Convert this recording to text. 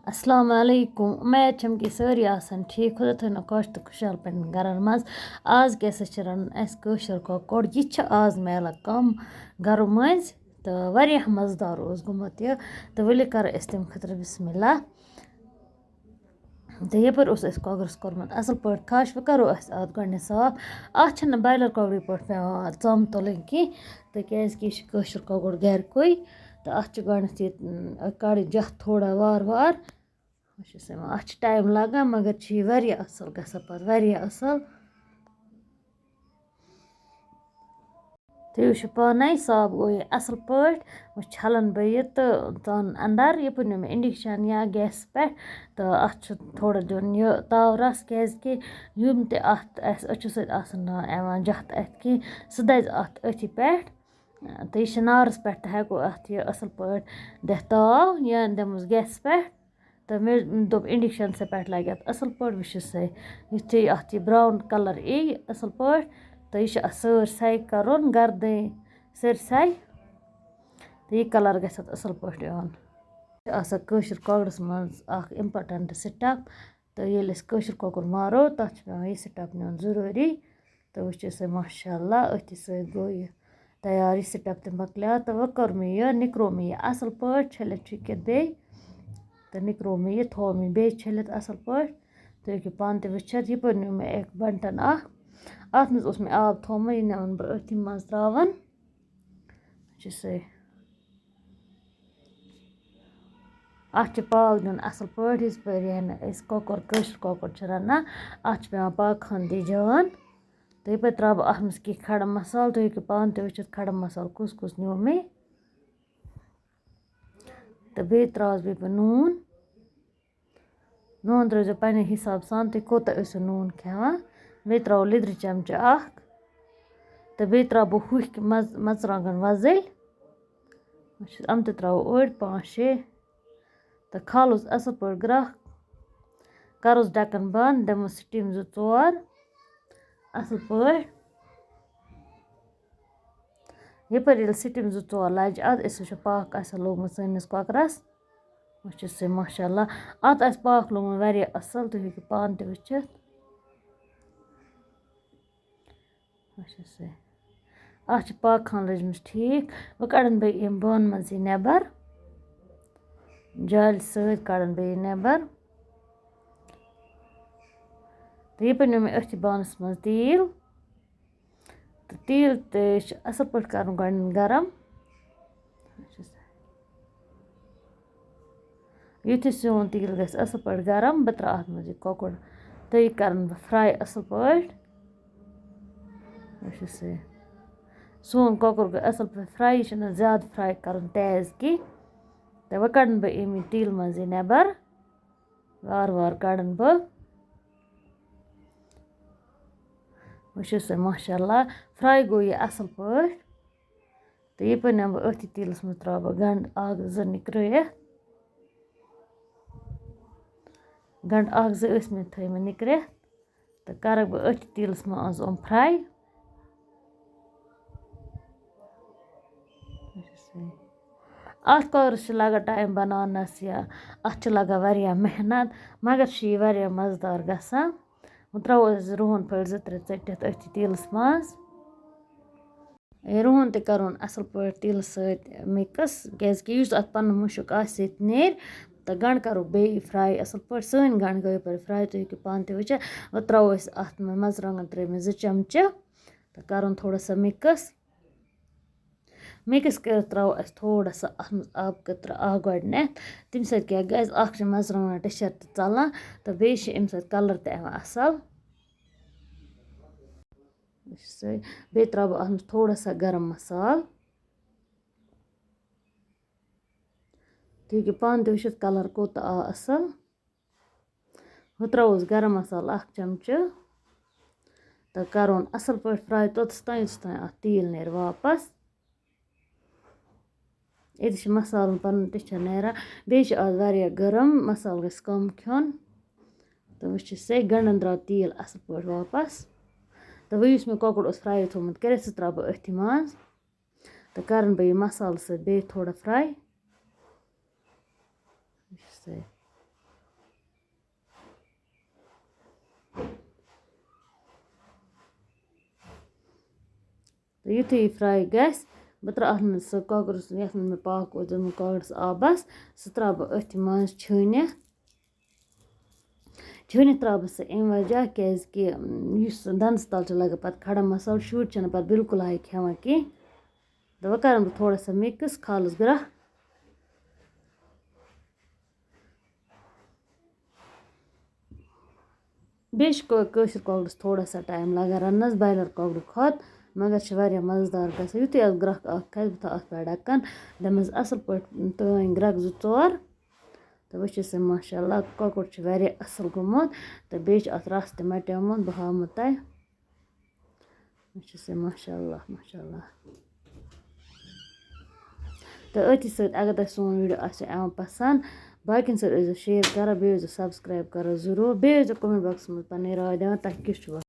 السلام علیکم امید چھم کہ سٲری آسان ٹھیٖک خۄدا تھٲینو خۄش تہٕ خُشحال پنٛنٮ۪ن گَرَن منٛز آز کیٛاہ سا چھِ رَنُن اَسہِ کٲشُر کۄکُر یہِ چھِ آز میلان کَم گَرو مٔنٛزۍ تہٕ واریاہ مَزٕدار اوس گوٚمُت یہِ تہٕ ؤلِو کَرو أسۍ تَمہِ خٲطرٕ بِسمِلّہ تہٕ یَپٲرۍ اوس اَسہِ کۄکرَس کوٚرمُت اَصٕل پٲٹھۍ کھَش وۄنۍ کَرو أسۍ اَتھ گۄڈنٮ۪تھ صاف اَتھ چھِنہٕ بایلَر کۄکرٕکۍ پٲٹھۍ پٮ۪وان ژَم تُلٕنۍ کینٛہہ تہٕ کیٛازِکہِ یہِ چھِ کٲشُر کۄکُر گَرِکُے تہٕ اَتھ چھِ گۄڈنٮ۪تھ یہِ کَڑٕنۍ جَتھ تھوڑا وارٕ وارٕ بہٕ چھَس یِوان اَتھ چھِ ٹایم لَگان مگر چھِ یہِ واریاہ اَصٕل گژھان پَتہٕ واریاہ اَصٕل تُہۍ وٕچھِو پانَے صاف گوٚو یہِ اَصٕل پٲٹھۍ وۄنۍ چھَلَن بہٕ یہِ تہٕ ژانُن اَنٛدَر یَپٲرۍ نیوٗ مےٚ اِنڈَکشَن یا گیسَس پٮ۪ٹھ تہٕ اَتھ چھُ تھوڑا دیُن یہِ تاو رَس کیٛازِکہِ یِم تہِ اَتھ اَسہِ أچھو سۭتۍ آسَن نہٕ یِوان جَتھ اَتھِ کینٛہہ سُہ دَزِ اَتھ أتھی پٮ۪ٹھ تہٕ یہِ چھِ نارَس پٮ۪ٹھ تہِ ہٮ۪کو اَتھ یہِ اَصٕل پٲٹھۍ دِتھ تاو یا دِموس گیسَس پٮ۪ٹھ تہٕ مےٚ دوٚپ اِنڈَکشَنسٕے پٮ۪ٹھ لَگہِ اَتھ اَصٕل پٲٹھۍ وٕچھِو سا یُتھُے اَتھ یہِ برٛاوُن کَلَر یی اَصٕل پٲٹھۍ تہٕ یہِ چھِ اَتھ سٲرسٕے کَرُن گَردَے سٲرسٕے تہٕ یہِ کَلَر گژھِ اَتھ اَصٕل پٲٹھۍ یُن چھِ آسان کٲشِر کۄکرَس منٛز اَکھ اِمپاٹَنٛٹ سِٹَپ تہٕ ییٚلہِ أسۍ کٲشُر کۄکُر مارو تَتھ چھِ پٮ۪وان یہِ سِٹَپ نیُن ضٔروٗری تہٕ وٕچھِو سا ماشاء اللہ أتھی سۭتۍ گوٚو یہِ تیار یہِ سِٹَپ تہِ مۄکلیٛو تہٕ وۄنۍ کوٚر مےٚ یہِ نِکرو مےٚ یہِ اَصٕل پٲٹھۍ چھٔلِتھ چھُکِتھ بیٚیہِ تہٕ نِکرو مےٚ یہِ تھوٚو مےٚ بیٚیہِ چھٔلِتھ اَصٕل پٲٹھۍ تُہۍ ہیٚکِو پانہٕ تہِ وٕچھِتھ یَپٲرۍ نیوٗ مےٚ اَکھ بَنٹَن اَکھ اَتھ منٛز اوس مےٚ آب تھوٚمُت یہِ نِوَن بہٕ أتھی منٛز ترٛاوَن وٕچھِو سا اَتھ چھِ پاکھ دیُن اَصٕل پٲٹھۍ یِژ پھِرِ یعنی أسۍ کۄکُر کٲشُر کۄکُر چھِ رَنان اَتھ چھِ پٮ۪وان پاکہٕ ہَن جان تہٕ یَپٲرۍ ترٛاوٕ بہٕ اَتھ منٛز کینٛہہ کھڑا مصالہٕ تُہۍ ہیٚکِو پانہٕ تہِ وٕچھِتھ کھڑا مصالہٕ کُس کُس نیوٗ مےٚ تہٕ بیٚیہِ ترٛاوَس بیٚیہِ بہٕ نوٗن ترٛٲوزیٚو پنٛنہِ حِساب سان تُہۍ کوٗتاہ ٲسِو نوٗن کھٮ۪وان بیٚیہِ ترٛاوَو لیٚدرِ چَمچہٕ اَکھ تہٕ بیٚیہِ ترٛاوٕ بہٕ ہوٚکھۍ مَرژٕوانٛگَن وۄزٕلۍ بہٕ چھَس یِم تہِ ترٛاوو أڑۍ 5-6 تہٕ کھالوس اَصٕل پٲٹھۍ گرٛکھ کَروس ڈَکَن بنٛد دِموس سِٹیٖم 2-4 اَصٕل پٲٹھۍ یَپٲرۍ ییٚلہِ سِٹیٖم 2-4 لَجہِ اَدٕ أسۍ وٕچھو پاکھ آسیٛا لوگمُت سٲنِس کۄکرَس وٕچھِو سا ماشاء اللہ اَتھ آسہِ پاکھ لوگمُت واریاہ اَصٕل تُہۍ ہیٚکِو پانہٕ تہِ وٕچھِتھ وٕچھِو سا اَتھ چھِ پاکہٕ ہَن لٔجمٕژ ٹھیٖک وۄنۍ کَڑَن بہٕ ییٚمہِ بانہٕ منٛز یہِ نٮ۪بَر جالہِ سۭتۍ کَڑَن بہٕ یہِ نٮ۪بَر تہٕ یَپٲرۍ نیوٗ مےٚ أتھی بانَس منٛز تیٖل تہٕ تیٖل تہِ چھِ اَصٕل پٲٹھۍ کَرُن گۄڈنٮ۪تھ گرم یُتھُے سون تیٖل گژھِ اَصٕل پٲٹھۍ گرم بہٕ ترٛاوٕ اَتھ منٛز یہِ کۄکُر تہٕ یہِ کَرَن بہٕ فرٛاے اَصٕل پٲٹھۍ وٕچھِو سا سون کۄکُر گوٚو اَصٕل پٲٹھۍ فرٛاے یہِ چھُنہٕ زیادٕ فرٛاے کَرُن تیز کینٛہہ تہٕ وۄنۍ کَڑَن بہٕ اَمہِ تیٖلہٕ منٛز یہِ نٮ۪بَر وارٕ وارٕ کَڑَن بہٕ وٕچھِو سا ماشاء اللہ فرٛاے گوٚو یہِ اَصٕل پٲٹھۍ تہٕ یَپٲرۍ نِمہٕ بہٕ أتھی تیٖلَس منٛز ترٛاوٕ بہٕ گَنٛڈٕ 1-2 نِکرٲیِتھ گَنٛڈٕ 1-2 ٲسۍ مےٚ تھٲیمٕتۍ نِکرِتھ تہٕ کَرَکھ بہٕ أتھی تیٖلَس منٛز یِم فرٛاے اَتھ کۄکرَس چھِ لَگان ٹایم بَناونَس یا اَتھ چھِ لَگان واریاہ محنت مگر چھِ یہِ واریاہ مَزٕدار گژھان وۄنۍ ترٛاوو أسۍ رُہُن پھٔلۍ 2-3 ژٔٹِتھ أتھی تیٖلَس منٛز رُہُن تہِ کَرُن اَصٕل پٲٹھۍ تیٖلہٕ سۭتۍ مِکٕس کیٛازِکہِ یُس اَتھ پَنُن مُشُک آسہِ سُہ تہِ نیرِ تہٕ گَنٛڈٕ کَرو بیٚیہِ فرٛاے اَصٕل پٲٹھۍ سٲنۍ گَنٛڈٕ گٔے یَپٲرۍ فرٛاے تُہۍ ہیٚکِو پانہٕ تہِ وٕچھِتھ وۄنۍ ترٛاوو أسۍ اَتھ منٛز مَرژٕوانٛگَن ترٛٲوۍ مےٚ 2 چَمچہٕ تہٕ کَرُن تھوڑا سا مِکٕس کٔرِتھ ترٛاوو اَسہِ تھوڑا سا اَتھ منٛز آبہٕ قطرٕ اَکھ گۄڈنٮ۪تھ تَمہِ سۭتۍ کیٛاہ گژھِ اَکھ چھِ مَرژٕوانٛگَن ٹِچَر تہِ ژَلان تہٕ بیٚیہِ چھِ اَمہِ سۭتۍ کَلَر تہِ یِوان اَصٕل وٕچھِو سا بیٚیہِ ترٛاوٕ بہٕ اَتھ منٛز تھوڑا سا گرم مصالہٕ تُہۍ ہیٚکِو پانہٕ تہِ وٕچھِتھ کَلَر کوٗتاہ آو اَصٕل ہُہ ترٛاووس گرم مصالہٕ 1 چَمچہٕ تہٕ کَرون اَصٕل پٲٹھۍ فرٛاے توٚتَس تانۍ اَتھ تیٖل نیرِ واپَس ییٚتہِ چھِ مصالَن پَنُن ٹِچَر نیران بیٚیہِ چھِ آز واریاہ گرم مصالہٕ گژھِ کَم کھیوٚن تہٕ وٕچھِو سا گَنٛڈَن درٛاو تیٖل اَصٕل پٲٹھۍ واپَس تہٕ وۄنۍ یُس مےٚ کۄکُر اوس فرٛاے تھوٚمُت کٔرِتھ سُہ ترٛاوٕ بہٕ أتھی منٛز تہٕ کَرَن بہٕ یہِ مصالہٕ سۭتۍ بیٚیہِ تھوڑا فرٛاے وٕچھِو سا تہٕ یُتھُے یہِ فرٛاے گژھِ بہٕ ترٛاوٕ اَتھ منٛز سُہ کۄکُر یَتھ منٛز مےٚ پاکھ اوس دیُتمُت کۄکرَس آبَس سُہ ترٛاوٕ بہٕ أتھۍ منٛز چھٲنِتھ ترٛاوٕ بہٕ سُہ اَمہِ وجہ کیٛازِکہِ یُس دَنٛدَس تَل چھُ لَگان پَتہٕ کھڑا مصالہٕ شُرۍ چھِنہٕ پَتہٕ بِلکُل کھٮ۪وان کینٛہہ تہٕ وۄنۍ کَرَن بہٕ تھوڑا سا مِکٕس کھالَس گرٛکھ بیٚیہِ چھِ کٲشِر کۄکرَس تھوڑا سا ٹایم لَگان رَننَس بایلَر کۄکرٕ کھۄتہٕ مگر چھِ واریاہ مَزٕدار گژھان یُتھُے اَتھ گرٛکھ اَکھ کھَسہِ بہٕ تھاوٕ اَتھ پٮ۪ٹھ ڈَکَن دَپمَس اَصٕل پٲٹھۍ تٲنۍ گرٛکھ 2-4 تہٕ وٕچھِو سا ماشاءاللہ کۄکُر چھُ واریاہ اَصٕل گوٚمُت تہٕ بیٚیہِ چھِ اَتھ رَس تہِ مَٹیومُت بہٕ ہاومو تۄہہِ وٕچھِو سا ماشاءاللہ ماشاءاللہ تہٕ أتھی سۭتۍ اگر تۄہہِ سون ویٖڈیو آسہِ یِوان پَسنٛد باقیَن سۭتۍ ٲسۍزیو شِیَر کَران بیٚیہِ ٲسۍزیو سبسکرایب کَران ضٔروٗر بیٚیہِ ٲسۍزیو کَمٮ۪نٛٹ باکسَس منٛز پَنٕنۍ راے دِوان تۄہہِ کیُتھ چھُ